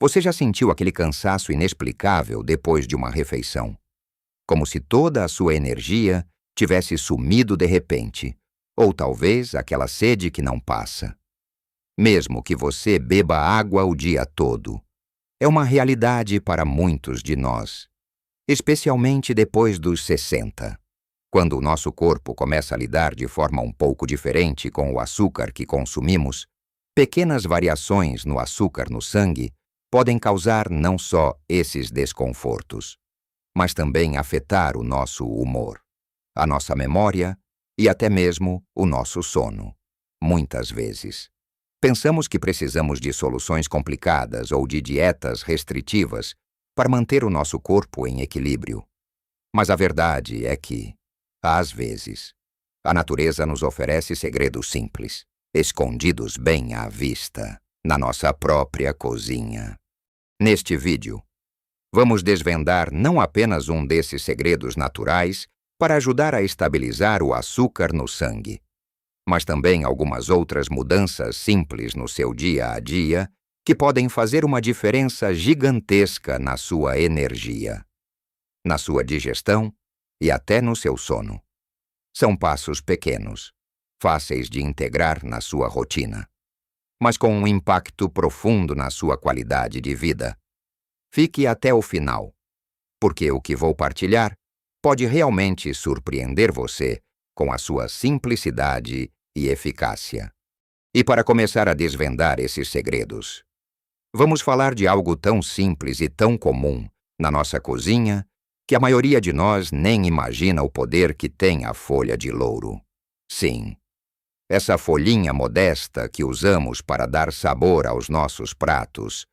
Você já sentiu aquele cansaço inexplicável depois de uma refeição? Como se toda a sua energia tivesse sumido de repente, ou talvez aquela sede que não passa. Mesmo que você beba água o dia todo, é uma realidade para muitos de nós, especialmente depois dos 60. Quando o nosso corpo começa a lidar de forma um pouco diferente com o açúcar que consumimos, pequenas variações no açúcar no sangue podem causar não só esses desconfortos, mas também afetar o nosso humor, a nossa memória e até mesmo o nosso sono. Muitas vezes, pensamos que precisamos de soluções complicadas ou de dietas restritivas para manter o nosso corpo em equilíbrio. Mas a verdade é que, às vezes, a natureza nos oferece segredos simples, escondidos bem à vista, na nossa própria cozinha. Neste vídeo, vamos desvendar não apenas um desses segredos naturais para ajudar a estabilizar o açúcar no sangue, mas também algumas outras mudanças simples no seu dia a dia que podem fazer uma diferença gigantesca na sua energia, na sua digestão e até no seu sono. São passos pequenos, fáceis de integrar na sua rotina, mas com um impacto profundo na sua qualidade de vida. Fique até o final, porque o que vou partilhar pode realmente surpreender você com a sua simplicidade e eficácia. E para começar a desvendar esses segredos, vamos falar de algo tão simples e tão comum na nossa cozinha que a maioria de nós nem imagina o poder que tem a folha de louro. Sim, essa folhinha modesta que usamos para dar sabor aos nossos pratos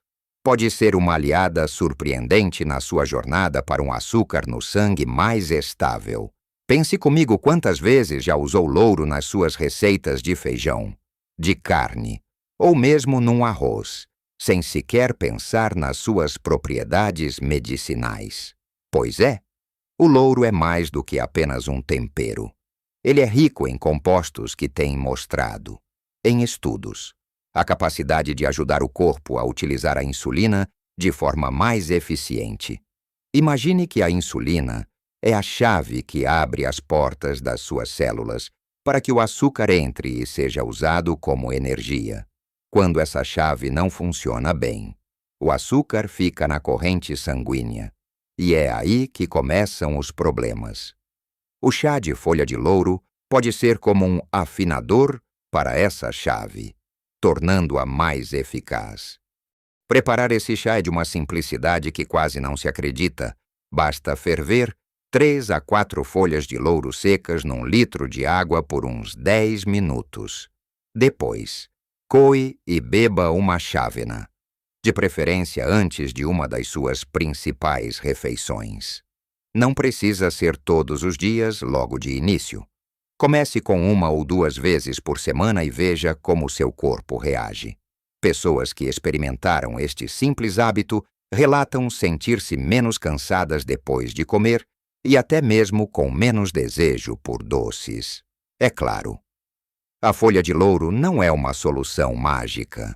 pode ser uma aliada surpreendente na sua jornada para um açúcar no sangue mais estável. Pense comigo quantas vezes já usou louro nas suas receitas de feijão, de carne, ou mesmo num arroz, sem sequer pensar nas suas propriedades medicinais. Pois é, o louro é mais do que apenas um tempero. Ele é rico em compostos que têm mostrado, em estudos, a capacidade de ajudar o corpo a utilizar a insulina de forma mais eficiente. Imagine que a insulina é a chave que abre as portas das suas células para que o açúcar entre e seja usado como energia. Quando essa chave não funciona bem, o açúcar fica na corrente sanguínea, e é aí que começam os problemas. O chá de folha de louro pode ser como um afinador para essa chave, tornando-a mais eficaz. Preparar esse chá é de uma simplicidade que quase não se acredita. Basta ferver 3 a 4 folhas de louro secas num litro de água por uns 10 minutos. Depois, coe e beba uma chávena, de preferência antes de uma das suas principais refeições. Não precisa ser todos os dias logo de início. Comece com 1 ou 2 vezes por semana e veja como seu corpo reage. Pessoas que experimentaram este simples hábito relatam sentir-se menos cansadas depois de comer e até mesmo com menos desejo por doces. É claro, a folha de louro não é uma solução mágica,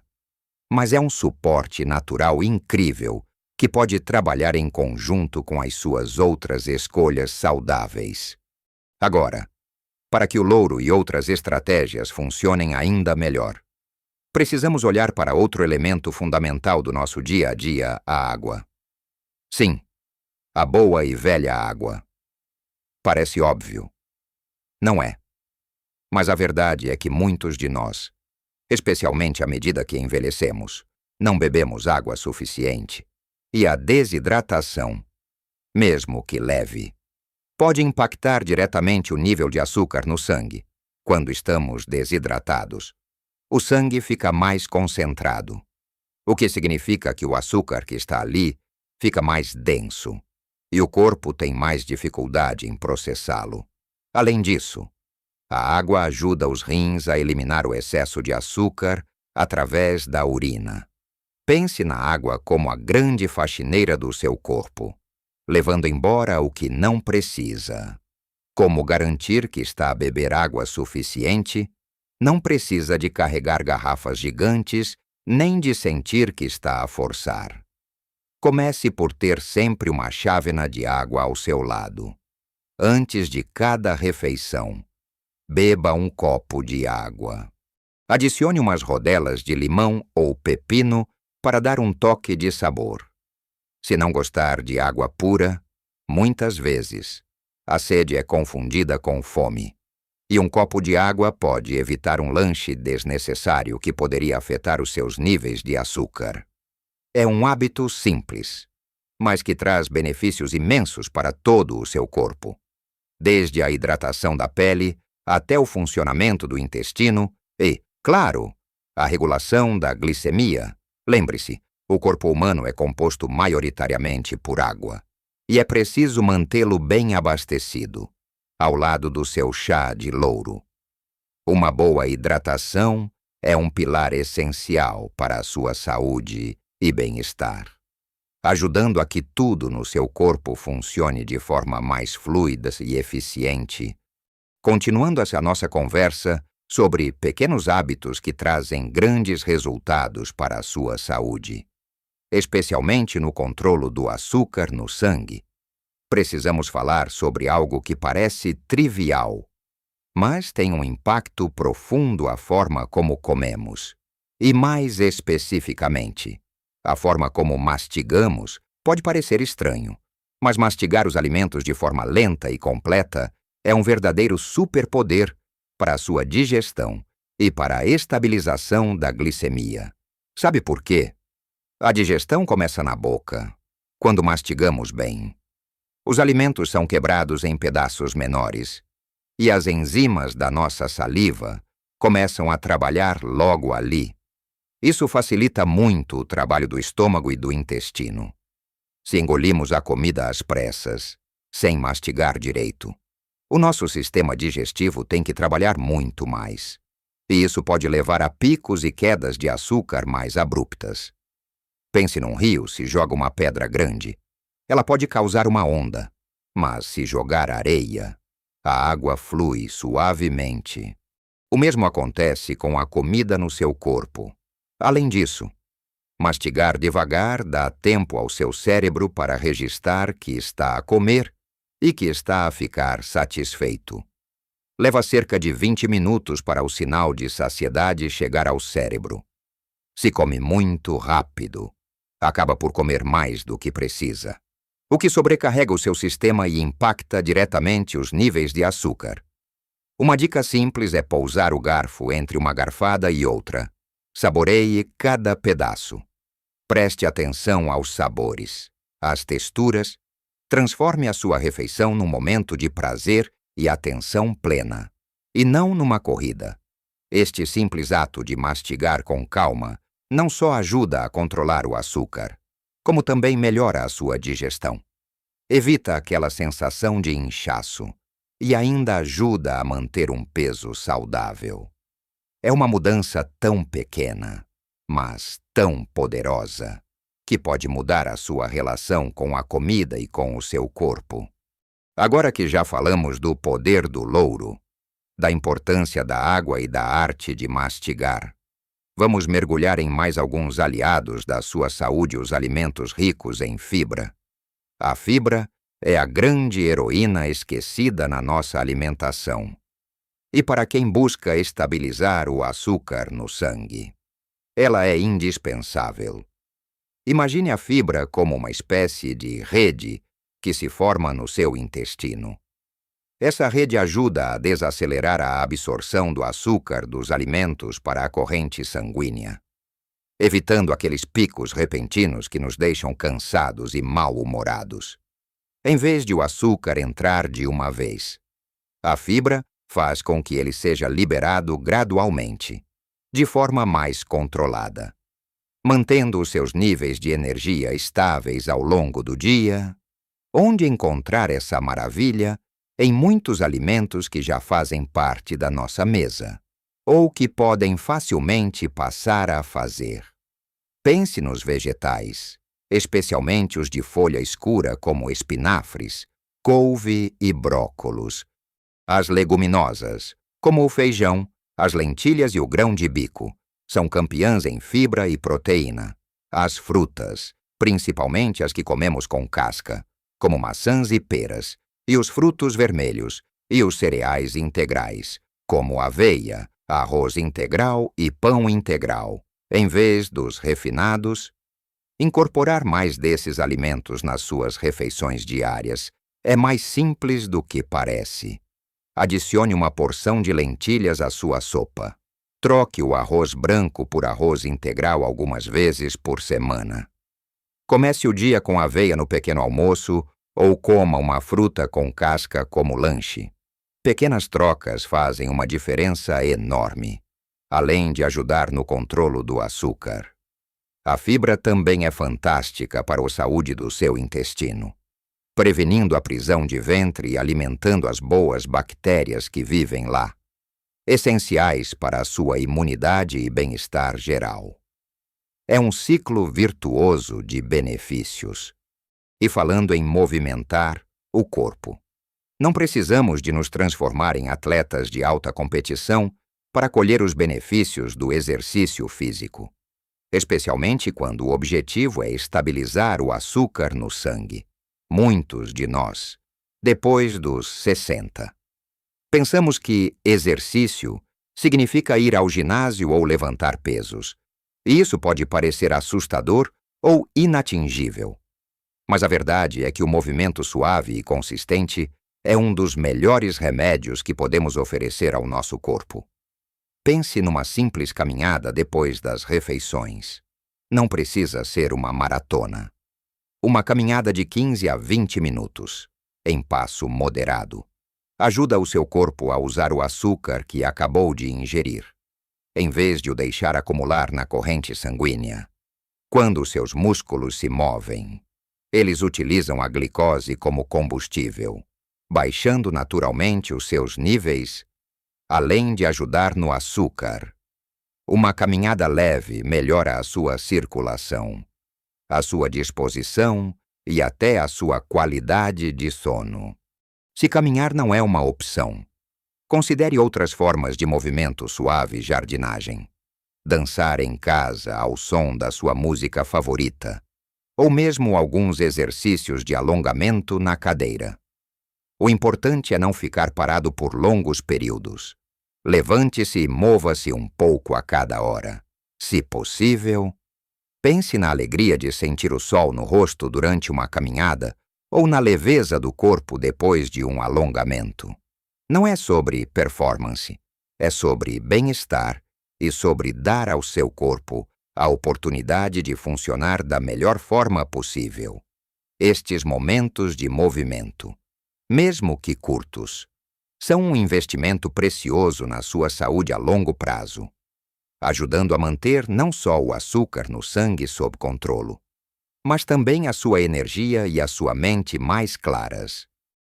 mas é um suporte natural incrível que pode trabalhar em conjunto com as suas outras escolhas saudáveis. Agora, para que o louro e outras estratégias funcionem ainda melhor, precisamos olhar para outro elemento fundamental do nosso dia a dia, a água. Sim, a boa e velha água. Parece óbvio. Não é. Mas a verdade é que muitos de nós, especialmente à medida que envelhecemos, não bebemos água suficiente. E a desidratação, mesmo que leve, pode impactar diretamente o nível de açúcar no sangue. Quando estamos desidratados, o sangue fica mais concentrado, o que significa que o açúcar que está ali fica mais denso, e o corpo tem mais dificuldade em processá-lo. Além disso, a água ajuda os rins a eliminar o excesso de açúcar através da urina. Pense na água como a grande faxineira do seu corpo, levando embora o que não precisa. Como garantir que está a beber água suficiente? Não precisa de carregar garrafas gigantes, nem de sentir que está a forçar. Comece por ter sempre uma chávena de água ao seu lado. Antes de cada refeição, beba um copo de água. Adicione umas rodelas de limão ou pepino para dar um toque de sabor. Se não gostar de água pura, muitas vezes, a sede é confundida com fome. E um copo de água pode evitar um lanche desnecessário que poderia afetar os seus níveis de açúcar. É um hábito simples, mas que traz benefícios imensos para todo o seu corpo. Desde a hidratação da pele até o funcionamento do intestino e, claro, a regulação da glicemia. Lembre-se, o corpo humano é composto maioritariamente por água, e é preciso mantê-lo bem abastecido, ao lado do seu chá de louro. Uma boa hidratação é um pilar essencial para a sua saúde e bem-estar, ajudando a que tudo no seu corpo funcione de forma mais fluida e eficiente. Continuando essa nossa conversa sobre pequenos hábitos que trazem grandes resultados para a sua saúde, especialmente no controle do açúcar no sangue, precisamos falar sobre algo que parece trivial, mas tem um impacto profundo a forma como comemos. E mais especificamente, a forma como mastigamos pode parecer estranho, mas mastigar os alimentos de forma lenta e completa é um verdadeiro superpoder para a sua digestão e para a estabilização da glicemia. Sabe por quê? A digestão começa na boca, quando mastigamos bem. Os alimentos são quebrados em pedaços menores, e as enzimas da nossa saliva começam a trabalhar logo ali. Isso facilita muito o trabalho do estômago e do intestino. Se engolimos a comida às pressas, sem mastigar direito, o nosso sistema digestivo tem que trabalhar muito mais. E isso pode levar a picos e quedas de açúcar mais abruptas. Pense num rio se joga uma pedra grande. Ela pode causar uma onda, mas se jogar areia, a água flui suavemente. O mesmo acontece com a comida no seu corpo. Além disso, mastigar devagar dá tempo ao seu cérebro para registrar que está a comer e que está a ficar satisfeito. Leva cerca de 20 minutos para o sinal de saciedade chegar ao cérebro. Se come muito rápido, acaba por comer mais do que precisa, o que sobrecarrega o seu sistema e impacta diretamente os níveis de açúcar. Uma dica simples é pousar o garfo entre uma garfada e outra. Saboreie cada pedaço. Preste atenção aos sabores, às texturas. Transforme a sua refeição num momento de prazer e atenção plena, e não numa corrida. Este simples ato de mastigar com calma não só ajuda a controlar o açúcar, como também melhora a sua digestão. Evita aquela sensação de inchaço e ainda ajuda a manter um peso saudável. É uma mudança tão pequena, mas tão poderosa, que pode mudar a sua relação com a comida e com o seu corpo. Agora que já falamos do poder do louro, da importância da água e da arte de mastigar, vamos mergulhar em mais alguns aliados da sua saúde, os alimentos ricos em fibra. A fibra é a grande heroína esquecida na nossa alimentação. E para quem busca estabilizar o açúcar no sangue, ela é indispensável. Imagine a fibra como uma espécie de rede que se forma no seu intestino. Essa rede ajuda a desacelerar a absorção do açúcar dos alimentos para a corrente sanguínea, evitando aqueles picos repentinos que nos deixam cansados e mal-humorados. Em vez de o açúcar entrar de uma vez, a fibra faz com que ele seja liberado gradualmente, de forma mais controlada, mantendo os seus níveis de energia estáveis ao longo do dia. Onde encontrar essa maravilha? Em muitos alimentos que já fazem parte da nossa mesa, ou que podem facilmente passar a fazer. Pense nos vegetais, especialmente os de folha escura como espinafres, couve e brócolos. As leguminosas, como o feijão, as lentilhas e o grão de bico, são campeãs em fibra e proteína. As frutas, principalmente as que comemos com casca, como maçãs e peras, e os frutos vermelhos, e os cereais integrais, como aveia, arroz integral e pão integral, em vez dos refinados. Incorporar mais desses alimentos nas suas refeições diárias é mais simples do que parece. Adicione uma porção de lentilhas à sua sopa. Troque o arroz branco por arroz integral algumas vezes por semana. Comece o dia com aveia no pequeno almoço ou coma uma fruta com casca como lanche. Pequenas trocas fazem uma diferença enorme, além de ajudar no controlo do açúcar. A fibra também é fantástica para a saúde do seu intestino, prevenindo a prisão de ventre e alimentando as boas bactérias que vivem lá, essenciais para a sua imunidade e bem-estar geral. É um ciclo virtuoso de benefícios. E falando em movimentar o corpo, não precisamos de nos transformar em atletas de alta competição para colher os benefícios do exercício físico, especialmente quando o objetivo é estabilizar o açúcar no sangue. Muitos de nós, depois dos 60, pensamos que exercício significa ir ao ginásio ou levantar pesos, e isso pode parecer assustador ou inatingível. Mas a verdade é que o movimento suave e consistente é um dos melhores remédios que podemos oferecer ao nosso corpo. Pense numa simples caminhada depois das refeições. Não precisa ser uma maratona. Uma caminhada de 15 a 20 minutos, em passo moderado, ajuda o seu corpo a usar o açúcar que acabou de ingerir, em vez de o deixar acumular na corrente sanguínea. Quando seus músculos se movem, eles utilizam a glicose como combustível, baixando naturalmente os seus níveis, além de ajudar no açúcar. Uma caminhada leve melhora a sua circulação, a sua disposição e até a sua qualidade de sono. Se caminhar não é uma opção, considere outras formas de movimento suave e jardinagem. Dançar em casa ao som da sua música favorita, ou mesmo alguns exercícios de alongamento na cadeira. O importante é não ficar parado por longos períodos. Levante-se e mova-se um pouco a cada hora. Se possível, pense na alegria de sentir o sol no rosto durante uma caminhada ou na leveza do corpo depois de um alongamento. Não é sobre performance, é sobre bem-estar e sobre dar ao seu corpo a oportunidade de funcionar da melhor forma possível. Estes momentos de movimento, mesmo que curtos, são um investimento precioso na sua saúde a longo prazo, ajudando a manter não só o açúcar no sangue sob controle, mas também a sua energia e a sua mente mais claras.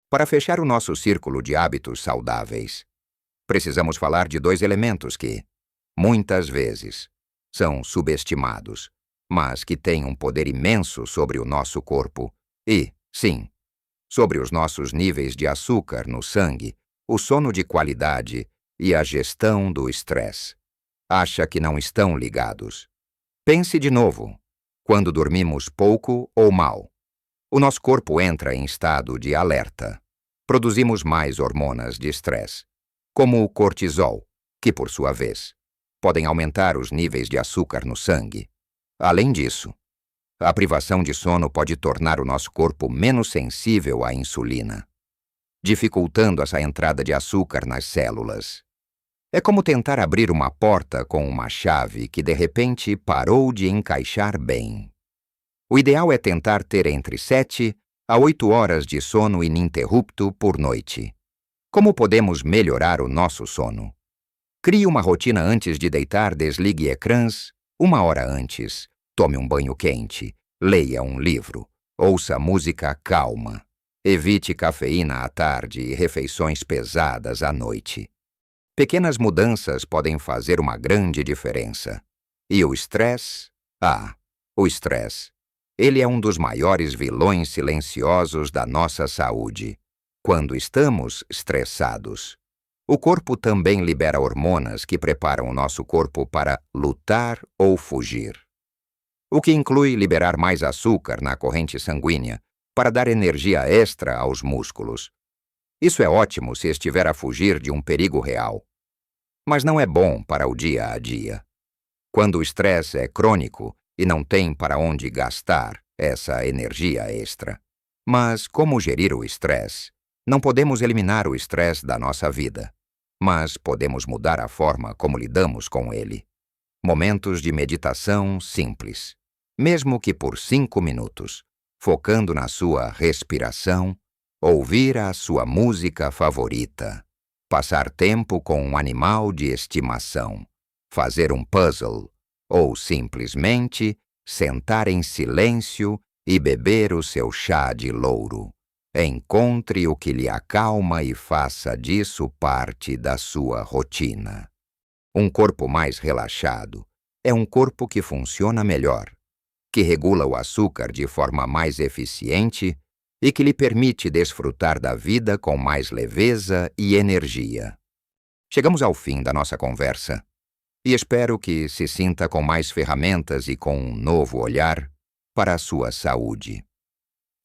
Para fechar o nosso círculo de hábitos saudáveis, precisamos falar de dois elementos que, muitas vezes, são subestimados, mas que têm um poder imenso sobre o nosso corpo e, sim, sobre os nossos níveis de açúcar no sangue, o sono de qualidade e a gestão do estresse. Acha que não estão ligados? Pense de novo. Quando dormimos pouco ou mal, o nosso corpo entra em estado de alerta. Produzimos mais hormonas de estresse, como o cortisol, que, por sua vez, podem aumentar os níveis de açúcar no sangue. Além disso, a privação de sono pode tornar o nosso corpo menos sensível à insulina, dificultando essa entrada de açúcar nas células. É como tentar abrir uma porta com uma chave que de repente parou de encaixar bem. O ideal é tentar ter entre 7 a 8 horas de sono ininterrupto por noite. Como podemos melhorar o nosso sono? Crie uma rotina antes de deitar, desligue ecrãs 1 hora antes, tome um banho quente, leia um livro, ouça música calma, evite cafeína à tarde e refeições pesadas à noite. Pequenas mudanças podem fazer uma grande diferença. E o estresse? O estresse. Ele é um dos maiores vilões silenciosos da nossa saúde. Quando estamos estressados, o corpo também libera hormonas que preparam o nosso corpo para lutar ou fugir. o que inclui liberar mais açúcar na corrente sanguínea para dar energia extra aos músculos. Isso é ótimo se estiver a fugir de um perigo real, mas não é bom para o dia a dia. Quando o estresse é crônico e não tem para onde gastar essa energia extra. Mas como gerir o estresse? Não podemos eliminar o estresse da nossa vida, mas podemos mudar a forma como lidamos com ele. Momentos de meditação simples, mesmo que por 5 minutos, focando na sua respiração, ouvir a sua música favorita, passar tempo com um animal de estimação, fazer um puzzle ou simplesmente sentar em silêncio e beber o seu chá de louro. Encontre o que lhe acalma e faça disso parte da sua rotina. Um corpo mais relaxado é um corpo que funciona melhor, que regula o açúcar de forma mais eficiente e que lhe permite desfrutar da vida com mais leveza e energia. Chegamos ao fim da nossa conversa e espero que se sinta com mais ferramentas e com um novo olhar para a sua saúde.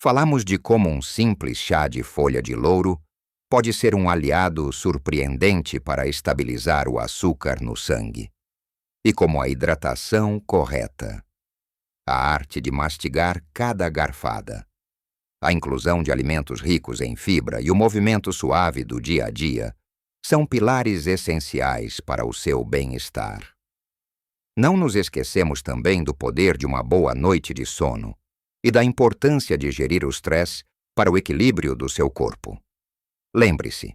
Falamos de como um simples chá de folha de louro pode ser um aliado surpreendente para estabilizar o açúcar no sangue, e como a hidratação correta, a arte de mastigar cada garfada, a inclusão de alimentos ricos em fibra e o movimento suave do dia a dia são pilares essenciais para o seu bem-estar. Não nos esquecemos também do poder de uma boa noite de sono e da importância de gerir o estresse para o equilíbrio do seu corpo. Lembre-se,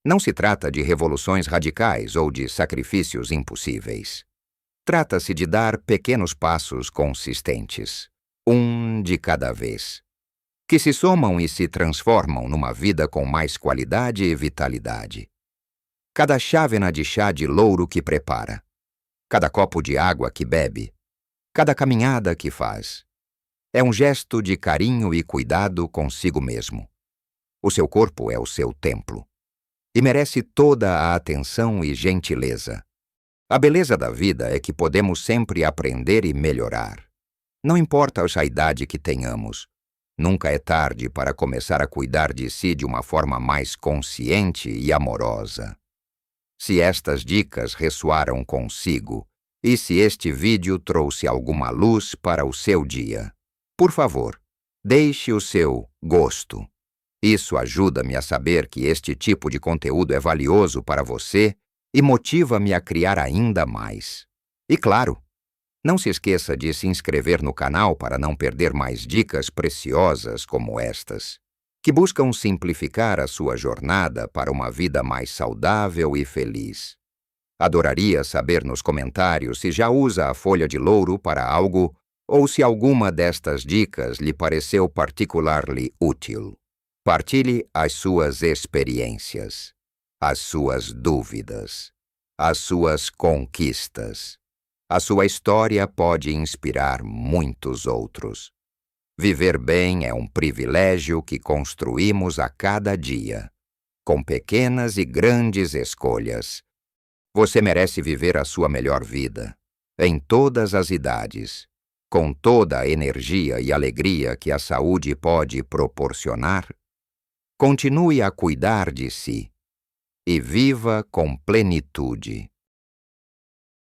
não se trata de revoluções radicais ou de sacrifícios impossíveis. Trata-se de dar pequenos passos consistentes, um de cada vez, que se somam e se transformam numa vida com mais qualidade e vitalidade. Cada chávena de chá de louro que prepara, cada copo de água que bebe, cada caminhada que faz, é um gesto de carinho e cuidado consigo mesmo. O seu corpo é o seu templo e merece toda a atenção e gentileza. A beleza da vida é que podemos sempre aprender e melhorar. Não importa a idade que tenhamos, nunca é tarde para começar a cuidar de si de uma forma mais consciente e amorosa. Se estas dicas ressoaram consigo e se este vídeo trouxe alguma luz para o seu dia, por favor, deixe o seu gosto. Isso ajuda-me a saber que este tipo de conteúdo é valioso para você e motiva-me a criar ainda mais. E claro, não se esqueça de se inscrever no canal para não perder mais dicas preciosas como estas, que buscam simplificar a sua jornada para uma vida mais saudável e feliz. Adoraria saber nos comentários se já usa a folha de louro para algo ou se alguma destas dicas lhe pareceu particularmente útil. Partilhe as suas experiências, as suas dúvidas, as suas conquistas. A sua história pode inspirar muitos outros. Viver bem é um privilégio que construímos a cada dia, com pequenas e grandes escolhas. Você merece viver a sua melhor vida, em todas as idades, com toda a energia e alegria que a saúde pode proporcionar. Continue a cuidar de si e viva com plenitude.